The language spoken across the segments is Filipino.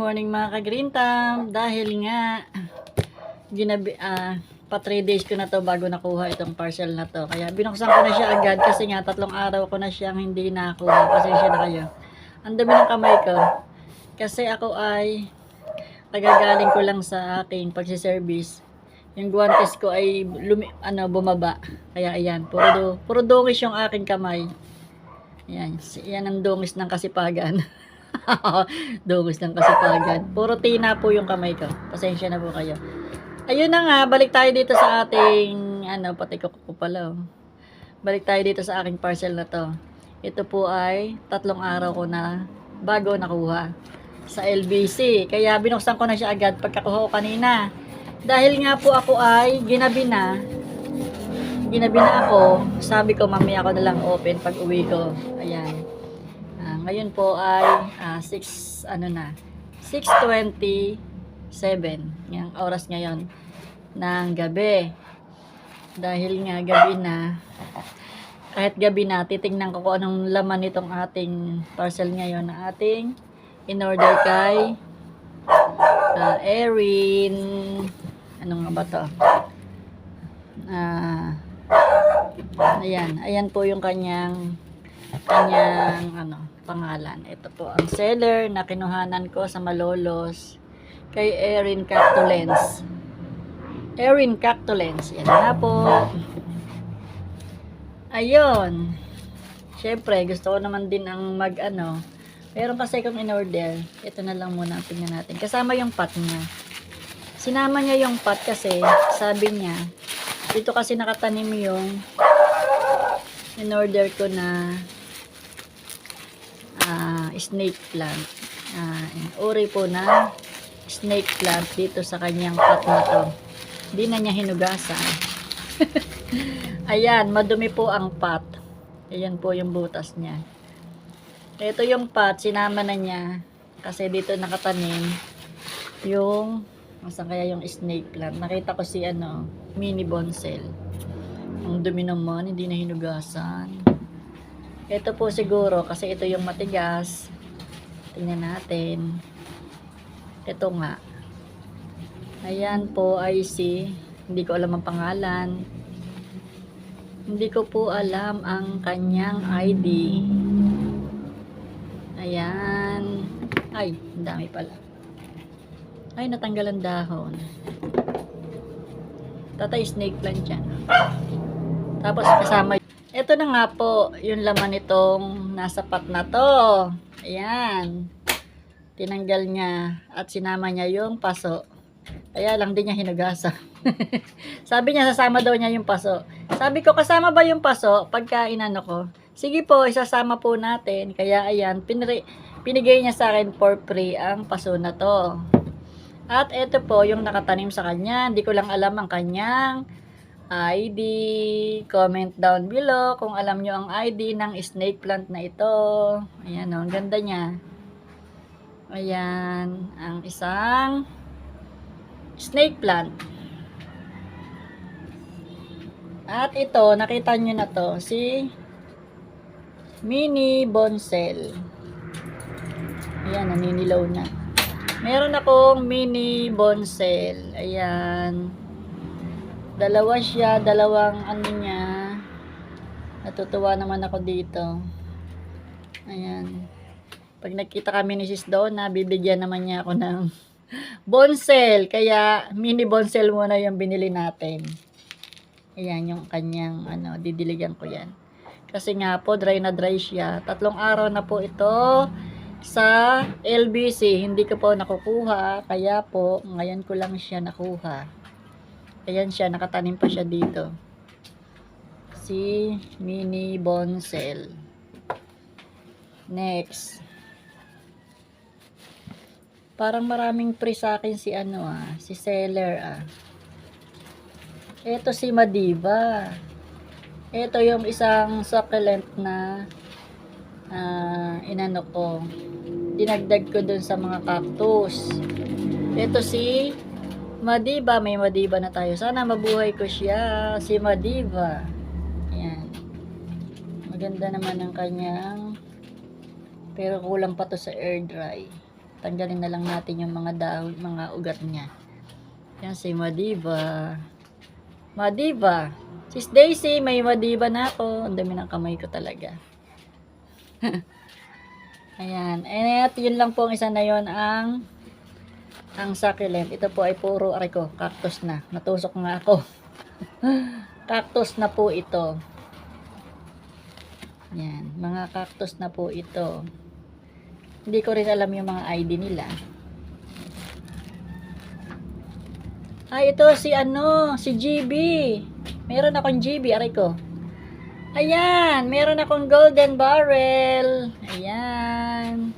morning mga ka-green thumb. Dahil nga pa 3 days ko na to bago nakuha itong parcel na to. Kaya binuksan ko na siya agad kasi nga 3 araw ko na siyang hindi nakuha. Pasensya na kayo. Ang dumi ng kamay ko. Kasi ako ay nagagaling ko lang sa aking pagsiservice. Yung guwantes ko ay bumaba. Kaya ayan, puro dungis yung aking kamay. Ayan, yan ang dungis ng kasipagan. Dungis ng kasipagan. Puro tina po yung kamay ko. Pasensya na po kayo. Ayun na nga, balik tayo dito sa ating, pati ko pala. Balik tayo dito sa aking parcel na to. Ito po ay 3 araw ko na bago nakuha sa LBC. Kaya binuksan ko na siya agad pagkakuha ko kanina. Dahil nga po ako ay ginabi na ako. Sabi ko mamaya ako na lang open pag uwi ko. Ayan. Ngayon po ay 6:27 yung oras ngayon ng gabi. Dahil nga gabi na, kahit gabi na, titingnan ko kung anong laman nitong ating parcel ngayon na ating in-order kay Erin. Ano nga ba to? Ayan po yung kanyang pangalan. Ito po ang seller na kinuhanan ko sa Malolos kay Erin Cactolens. Erin Cactolens. Yan na po. Ayun. Syempre, gusto ko naman din ang meron kasi akong in-order. Ito na lang muna, tingnan natin. Kasama yung pot niya. Sinama niya yung pot kasi, sabi niya, dito kasi nakatanim yung in-order ko na snake plant. Uri po na snake plant dito sa kanyang pot na to. Hindi na niya hinugasan. Ayan, madumi po ang pot. Ayan po yung butas niya. Ito yung pot, sinama na niya kasi dito nakatanim yung asan kaya yung snake plant. Nakita ko si mini bonsel. Ang dumi naman, hindi na hinugasan. Ito po siguro kasi ito yung matigas. Tingnan natin. Ito nga. Ayan po ay hindi ko alam ang pangalan. Hindi ko po alam ang kanyang ID. Ayan. Ay, ang dami pala. Ay, natanggal ang dahon. Tatay snake plant yan. Tapos kasama. Ito na nga po, yung laman nitong nasa pot na to. Ayan. Tinanggal niya at sinama niya yung paso. Kaya lang din niya hinugasan. Sabi niya sasama daw niya yung paso. Sabi ko, kasama ba yung paso pagka ko? Sige po, isasama po natin. Kaya ayan, pinigay niya sa akin for free ang paso na to. At ito po yung nakatanim sa kanya. Hindi ko lang alam ang kanyang ID. Comment down below kung alam nyo ang ID ng snake plant na ito. Ayan o, ang ganda niya. Ayan, ang isang snake plant. At ito, nakita nyo na to, si mini bonsel. Ayan, naninilaw na. Meron akong mini bonsel. Ayan. Dalawa siya, dalawang niya. Natutuwa naman ako dito. Ayan. Pag nakita kami ni Sis Donna, bibigyan naman niya ako ng bonsel. Kaya mini bonsel muna yung binili natin. Ayan yung kanyang didiligan ko yan. Kasi nga po, dry na dry siya. 3 araw na po ito sa LBC. Hindi ko po nakukuha. Kaya po, ngayon ko lang siya nakuha. Ayan siya, nakatanim pa siya dito. Si mini bonsel. Next. Parang maraming free sa akin si seller Ito si Madiba. Ito yung isang succulent na ko. Dinagdag ko dun sa mga cactus. Ito si Madiba. May Madiba na tayo. Sana mabuhay ko siya. Si Madiba. Ayan. Maganda naman ang kanyang, pero kulang pa to sa air dry. Tanggalin na lang natin yung mga dahon, mga ugat niya. Yan si Madiba. Madiba. Sis Daisy, may Madiba na ako. Ang dami ng kamay ko talaga. Ayan. At yun lang po ang isa na yun ang succulent. Ito po ay puro cactus na. Natusok nga ako. Cactus na po ito. Yan. Mga cactus na po ito. Hindi ko rin alam yung mga ID nila. Ay, ito si si GB. Meron akong GB, aray ko. Ayan, meron akong golden barrel. Ayan.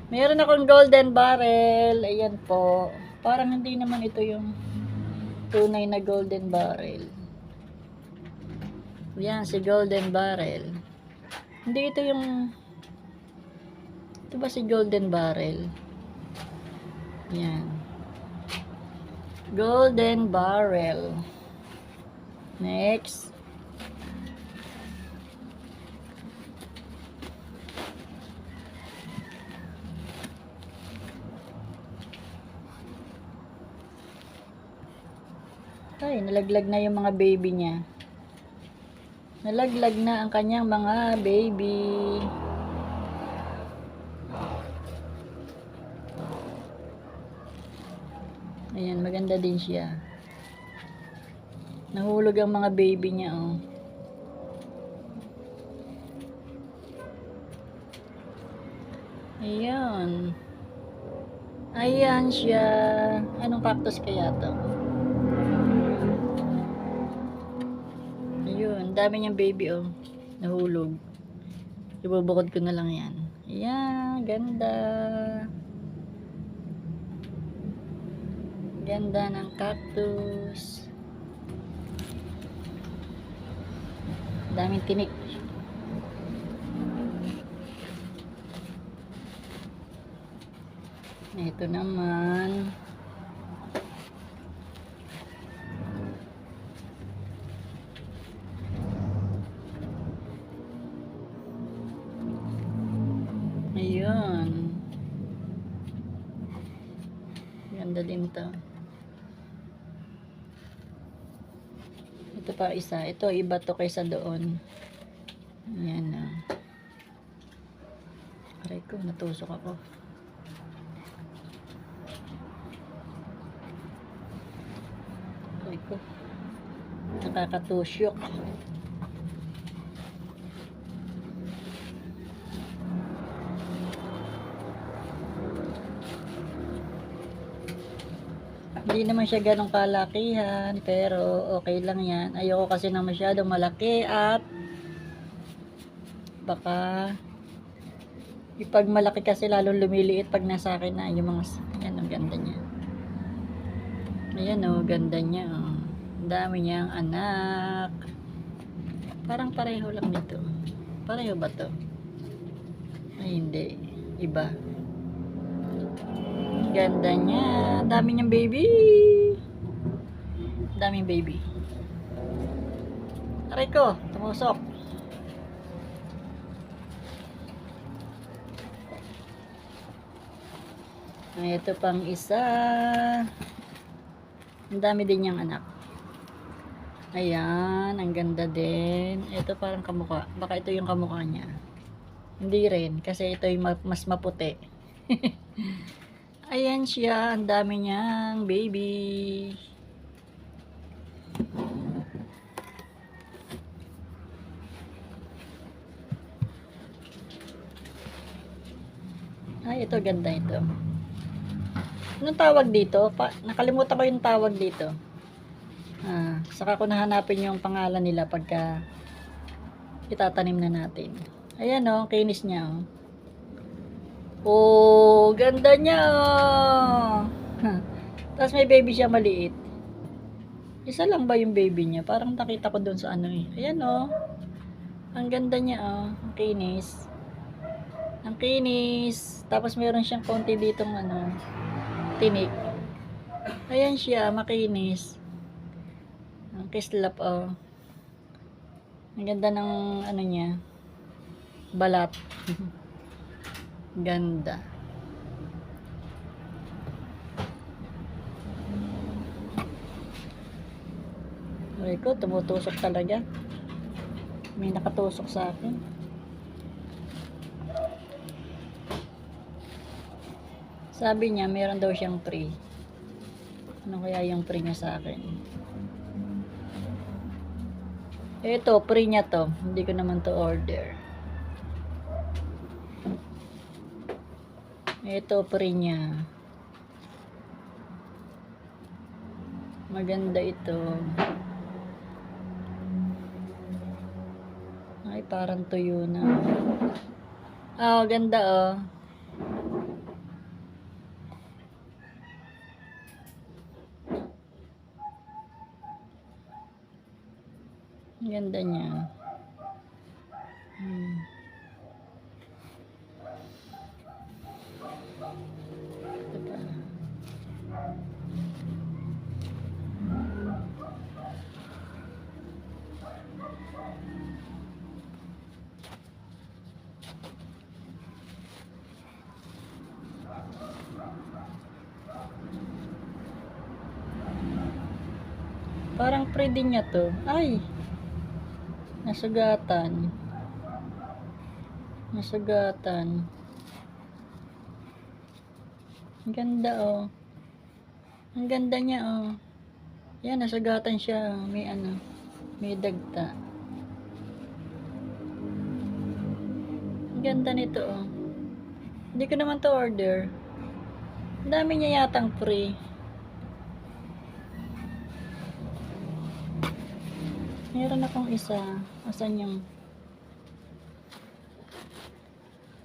Meron akong golden barrel. Ayan po. Parang hindi naman ito yung tunay na golden barrel. Ayan, si golden barrel. Hindi ito yung... Ito ba si golden barrel? Ayan. Golden barrel. Next. Ay, nalaglag na yung mga baby niya. Nalaglag na ang kanyang mga baby. Ayan, maganda din siya. Nahulog ang mga baby niya, oh. Ayan. Ayan siya. Anong cactus kaya to? Ayun, dami niyang baby, oh. Nahulog. Ibubukod ko na lang yan. Ayan, ganda. Ganda ng cactus. Daming tinik. Ito naman. Ayun. Ganda din to. Ito pa isa. Ito iba to kaysa doon. Ayan na. Aray ko, natusok ako. Aray ko. Nakakatusyok. Hindi naman siya ganong kalakihan, pero okay lang yan. Ayoko kasi na masyadong malaki at baka ipag malaki kasi lalong lumiliit pag nasa akin na yung mga, yan ang ganda niya. Ayan o, ganda niya o. Ang dami niyang anak. Parang pareho lang dito. Pareho ba to? Ay hindi, iba. Ganda niya. Dami niyang baby. Daming baby. Aray ko, tumusok. Ito pang isa. Ang dami din niyang anak. Ayan, ang ganda din. Ito parang kamukha. Baka ito yung kamukha niya. Hindi rin, kasi ito yung mas maputi. Ayan siya, ang dami niyang baby. Ay, ito ganda ito. Anong tawag dito? Nakalimutan ko yung tawag dito. Saka ko nahanapin yung pangalan nila pagka itatanim na natin. Ayan o, kinis niya o. Oh, ganda niya oh. Tapos may baby siya maliit. Isa lang ba yung baby niya? Parang nakita ko doon sa ano eh. Ayan oh. Ang ganda niya oh. Ang kinis. Ang kinis. Tapos meron siyang konti ditong ano, tinik. Ayan siya, makinis. Ang kislap oh. Ang ganda ng ano niya. Balat. Ganda. Aray ko, tumutusok talaga. May nakatusok sa akin. Sabi niya, meron daw siyang free. Ano kaya yung free niya sa akin? Ito, free niya to. Hindi ko naman to order. Ito, free niya. Maganda ito. Ay, parang tuyo na. Oh, ganda oh. Ganda niya. Ito pa. Parang free din niya to. Ay! Nasugatan. Nasugatan. Ang ganda oh. Ang ganda niya oh. Yan, nasugatan siya. May ano, may dagta. Ang ganda nito oh. Hindi ko naman to order. Ang dami niya yatang free. Meron akong isa. Asan yung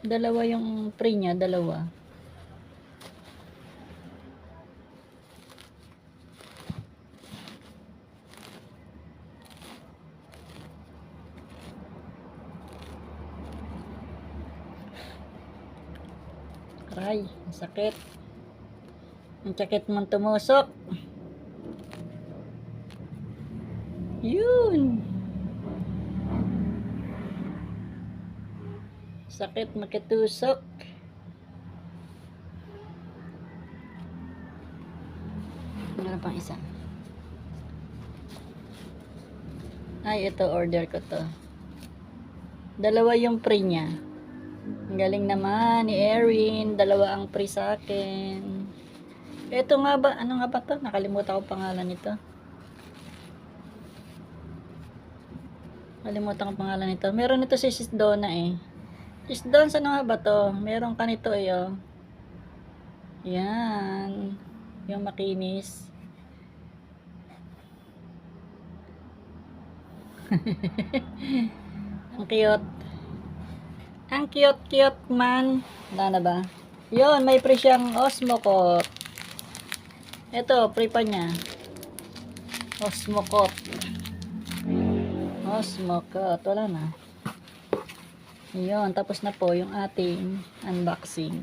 dalawa yung free niya, dalawa. Aray, ang sakit. Ang sakit mong tumusok. Yun. Sakit makitusok. Meron pang isa. Ay, ito order ko to. Dalawa yung free niya. Ang galing naman ni Erin. Dalawa ang free sa akin. Ito nga ba? Ano nga ba to? Nakalimutan ko pangalan nito. Nakalimutan ko pangalan nito. Meron nito si Sis Donna eh. Sis Donna, ano nga ba to? Meron ka nito eh oh. Yan. Yung makinis. Ang cute. Ang cute man. Wala na ba? Yun, may free siyang Osmocote. Ito, free pa niya. Osmocote. Osmocote. Wala na. Yun, tapos na po yung ating unboxing.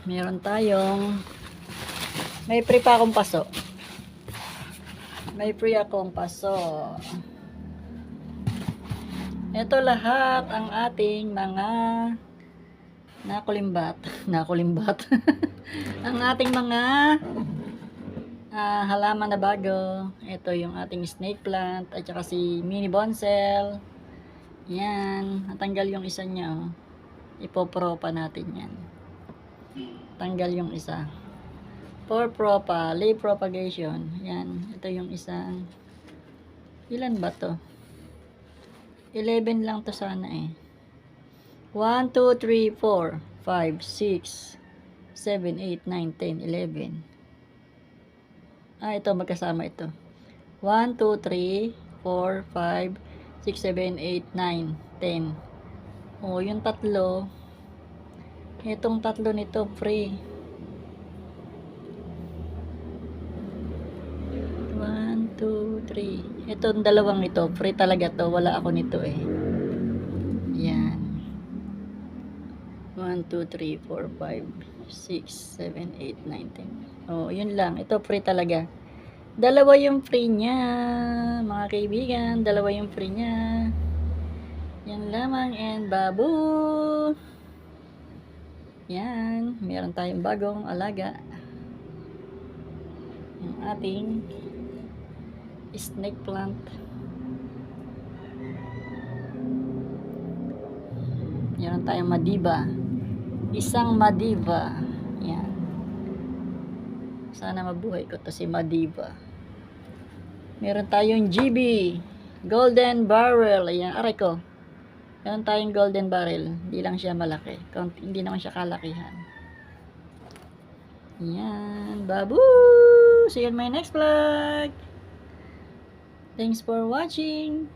Meron tayong may free pa akong paso. May free akong paso. Ito lahat ang ating mga nakulimbat. Nakulimbat. Ang ating mga halaman na bago. Ito yung ating snake plant at saka si mini bonsel. Yan. Natanggal yung isa niya. Oh. Ipopropa natin yan. Tanggal yung isa. For propa, leaf propagation. Yan. Ito yung isang. Ilan ba to? 11 lang to sana eh. 1, 2, 3, 4, 5, 6, 7, 8, 9, 10, 11. Ito magkasama ito. 1, 2, 3, 4, 5, 6, 7, 8, 9, 10. Oh, yung tatlo. Itong tatlo nito free. 1, 2, 3. Itong dalawang ito, free talaga to. Wala ako nito eh. Yan. 1, 2, 3, 4, 5, 6, 7, 8, 9, 10. Oh, yun lang. Ito free talaga. Dalawa yung free niya, mga kaibigan. Dalawa yung free niya. Yan lamang and babu. Yan. Meron tayong bagong alaga. Yung ating Snake plant. Meron tayong Madiba. Isang Madiba. Yan. Sana mabuhay ko to si Madiba. Meron tayong GB. Golden Barrel. Ayan. Aray ko. Meron tayong Golden Barrel. Hindi lang siya malaki. Hindi naman siya kalakihan. Yan. Babu! See you in my next vlog. Thanks for watching.